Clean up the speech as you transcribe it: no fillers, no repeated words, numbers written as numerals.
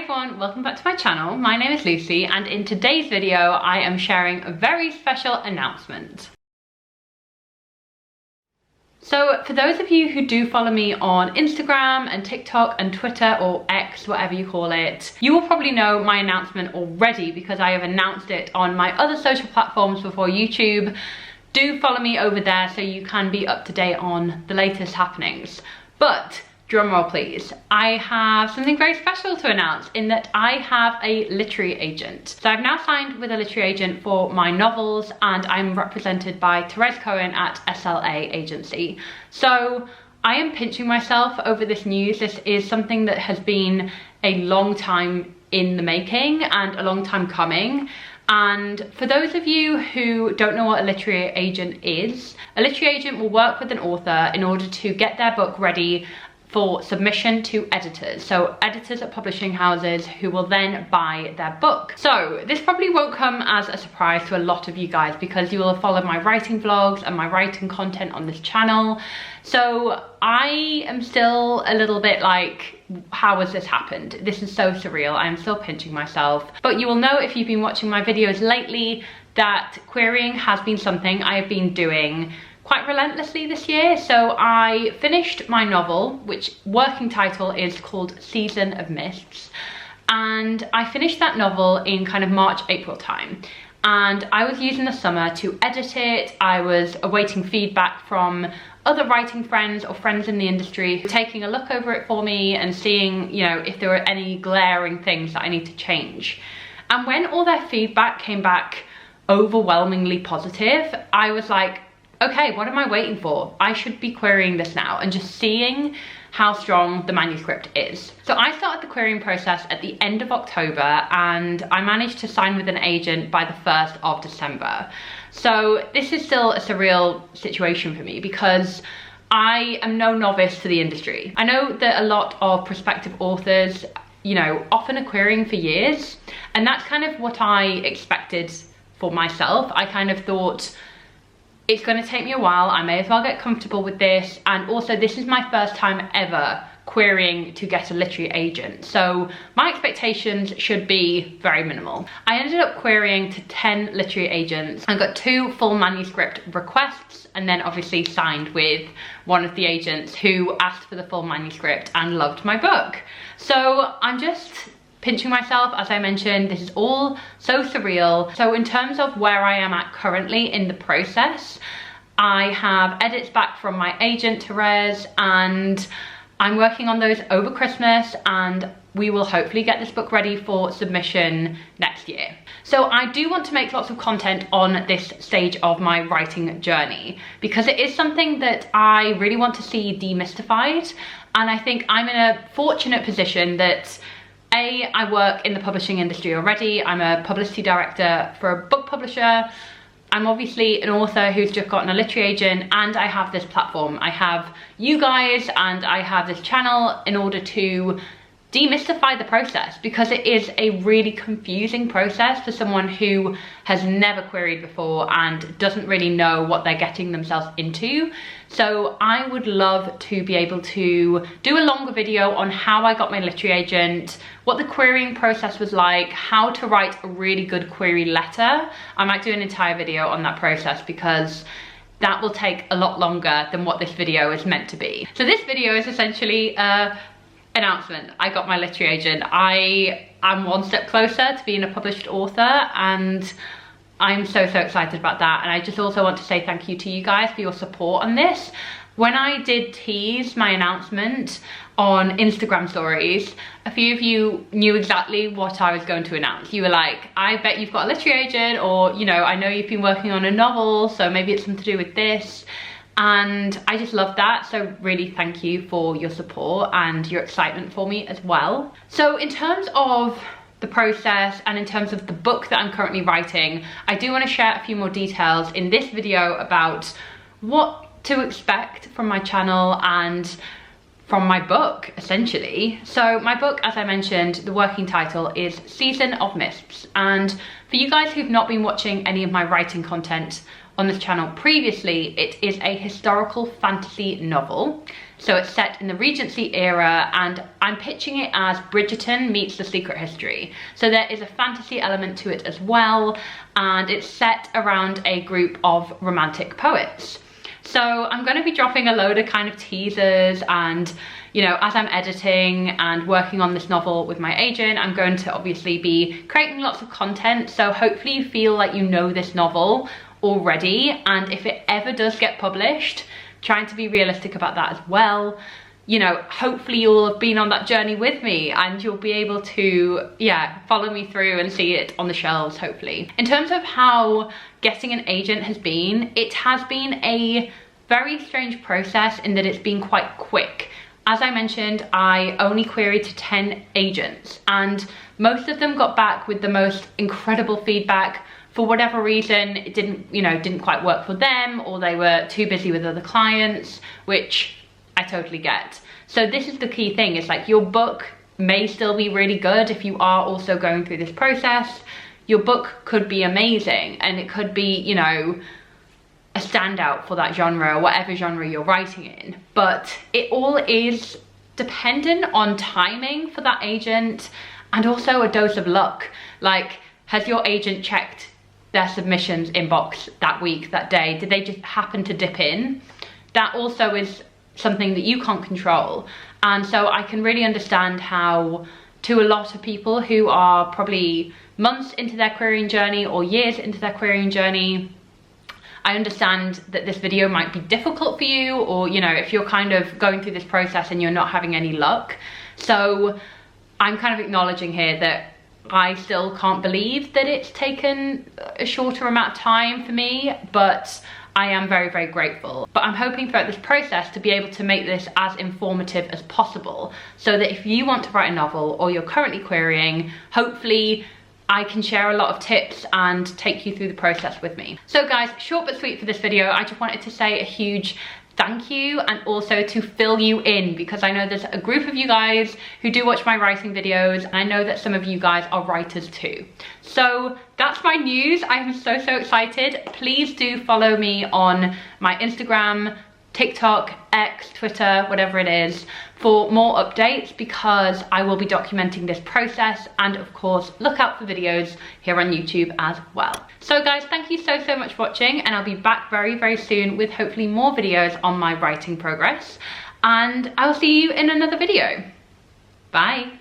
everyone, welcome back to my channel. My name is Lucy and in today's video I am sharing a very special announcement. So for those of you who do follow me on Instagram and TikTok and Twitter, or X, whatever you call it, you will probably know my announcement already because I have announced it on my other social platforms before YouTube. Do follow me over there so you can be up to date on the latest happenings. But drumroll please, I have something very special to announce in that I have a literary agent. So I've now signed with a literary agent for my novels and I'm represented by Therese Cohen at SLA Agency. So I am pinching myself over this news. This is something that has been a long time in the making and a long time coming. And for those of you who don't know what a literary agent is, a literary agent will work with an author in order to get their book ready for submission to editors. So editors at publishing houses who will then buy their book. So this probably won't come as a surprise to a lot of you guys because you will have followed my writing vlogs and my writing content on this channel. So I am still a little bit like, how has this happened? This is so surreal. I'm still pinching myself. But you will know if you've been watching my videos lately that querying has been something I have been doing quite relentlessly this year. So I finished my novel, which working title is called Season of Mists, and I finished that novel in kind of March, April time, and I was using the summer to edit it. I was awaiting feedback from other writing friends or friends in the industry, taking a look over it for me and seeing, you know, if there were any glaring things that I need to change. And when all their feedback came back overwhelmingly positive, I was like, okay, what am I waiting for? I should be querying this now and just seeing how strong the manuscript is. So I started the querying process at the end of October and I managed to sign with an agent by the 1st of December. So this is still a surreal situation for me because I am no novice to the industry. I know that a lot of prospective authors, you know, often are querying for years, and that's kind of what I expected for myself. I kind of thought, it's going to take me a while, I may as well get comfortable with this, and also this is my first time ever querying to get a literary agent, so my expectations should be very minimal. I ended up querying to 10 literary agents and got 2 full manuscript requests, and then obviously signed with one of the agents who asked for the full manuscript and loved my book. So I'm just pinching myself, as I mentioned. This is all so surreal. So in terms of where I am at currently in the process, I have edits back from my agent Therese and I'm working on those over Christmas, and we will hopefully get this book ready for submission next year. So I do want to make lots of content on this stage of my writing journey because it is something that I really want to see demystified, and I think I'm in a fortunate position that I work in the publishing industry already. I'm a publicity director for a book publisher. I'm obviously an author who's just gotten a literary agent, and I have this platform. I have you guys and I have this channel in order to demystify the process because it is a really confusing process for someone who has never queried before and doesn't really know what they're getting themselves into. So I would love to be able to do a longer video on how I got my literary agent, what the querying process was like, how to write a really good query letter. I might do an entire video on that process because that will take a lot longer than what this video is meant to be. So this video is essentially announcement. I got my literary agent. I am one step closer to being a published author and I'm so excited about that. And I just also want to say thank you to you guys for your support on this. When I did tease my announcement on Instagram stories, a few of you knew exactly what I was going to announce. You were like, I bet you've got a literary agent, or, you know, I know you've been working on a novel, so maybe it's something to do with this. And I just love that, so really thank you for your support and your excitement for me as well. So in terms of the process and in terms of the book that I'm currently writing, I do want to share a few more details in this video about what to expect from my channel and from my book, essentially. So my book, as I mentioned, the working title is Season of Mists, and for you guys who've not been watching any of my writing content on this channel previously, it is a historical fantasy novel. So it's set in the Regency era, and I'm pitching it as Bridgerton meets The Secret History. So there is a fantasy element to it as well, and it's set around a group of romantic poets. So I'm going to be dropping a load of kind of teasers, and you know, as I'm editing and working on this novel with my agent, I'm going to obviously be creating lots of content. So hopefully you feel like you know this novel already, and if it ever does get published, trying to be realistic about that as well. You know, hopefully you'll have been on that journey with me and you'll be able to, yeah, follow me through and see it on the shelves, hopefully. In terms of how getting an agent has been, it has been a very strange process in that it's been quite quick. As I mentioned, I only queried to 10 agents, and most of them got back with the most incredible feedback. For whatever reason, it didn't quite work for them, or they were too busy with other clients, which I totally get. So this is the key thing, is like your book may still be really good if you are also going through this process. Your book could be amazing, and it could be, you know, a standout for that genre, or whatever genre you're writing in. But it all is dependent on timing for that agent, and also a dose of luck. Like, has your agent checked their submissions inbox that week, that day? Did they just happen to dip in? That also is something that you can't control. And so I can really understand how, to a lot of people who are probably months into their querying journey or years into their querying journey, I understand that this video might be difficult for you, or, you know, if you're kind of going through this process and you're not having any luck. So I'm kind of acknowledging here that I still can't believe that it's taken a shorter amount of time for me, but I am very, very grateful. But I'm hoping throughout this process to be able to make this as informative as possible, so that if you want to write a novel or you're currently querying, hopefully I can share a lot of tips and take you through the process with me. So guys, short but sweet for this video. I just wanted to say a huge thank you, and also to fill you in, because I know there's a group of you guys who do watch my writing videos, and I know that some of you guys are writers too. So that's my news. I'm so excited. Please do follow me on my Instagram, TikTok, X, Twitter, whatever it is, for more updates, because I will be documenting this process, and of course look out for videos here on YouTube as well. So guys, thank you so much for watching, and I'll be back very soon with hopefully more videos on my writing progress, and I'll see you in another video. Bye.